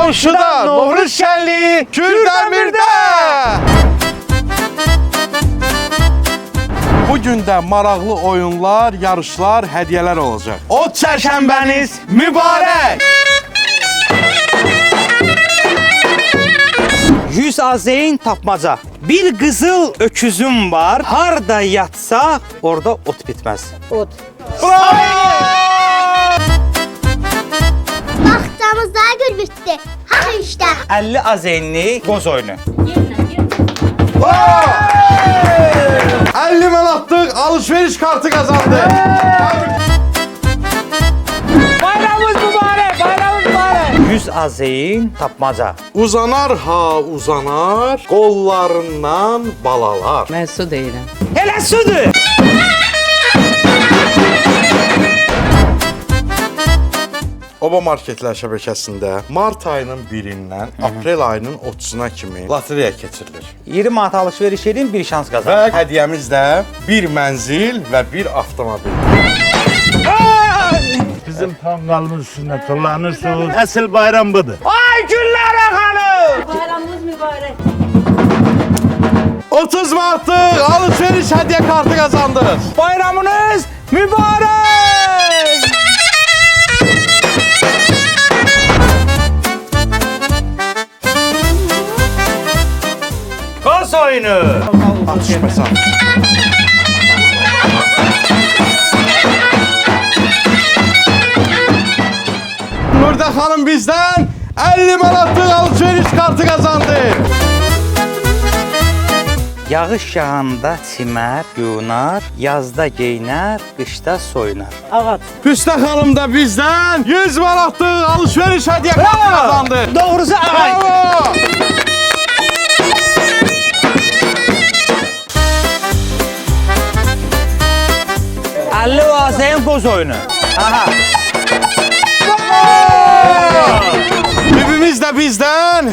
Qonşuda Novruz şənliyi Kürdəmirdə. Bugün də maraqlı oyunlar, yarışlar, hədiyyələr olacaq. Ot çərşənbəniz mübarək. 100 azeyin tapmaca. Bir qızıl öküzüm var. Harda yatsa orada ot bitməz. Ot. Baxcamız daha gürbüzdü. Ha işte. 50 azenli qoz oyunu. 50 manatlıq alışveriş kartı qazandı. Bayramımız mübarek, bayramımız mübarek. 100 azeyin tapmaca. Uzanar ha uzanar, qollarından balalar. Mən su deyirəm. Elə sudur. Oba Marketlər şəbəkəsində mart ayının 1-dən aprel ayının 30-una kimi lotereya keçirilir. 20 manat alış-veriş edin, bir şans Və qazan. hədiyyəmiz də bir mənzil və bir avtomobil. Bizim tonqalımız üstünde tullanırsınız. Əsl bayram budur. Ay Güllərə xanım! Bayramımız mübarek. 30 manatlıq alışveriş hədiyyə kartı qazandınız. Bayramınız mübarək! Qoz oyunu. Atışmasan. Nurdə xanım bizdən 50 manatlıq alışveriş kartı qazandı. Yağış yağanda çimər, yunar, yazda geyinər, qışda soyunar. Ağac. Hüsnə xanım da bizdən 100 manatlıq alışveriş hədiyyə kartı qazandı. Doğrusu ağay. Bravo! Əlli azeyin qoz oyunu. Aha. Bibimiz də bizdən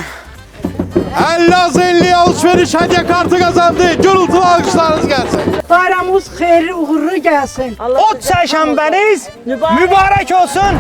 50 az 50 alışveriş hədiyyə kartı qazandı. Gürültülü alqışlarınız gəlsin. Bayramımız xeyirli, uğurlu gelsin. Ot çərşənbəniz mübarək olsun.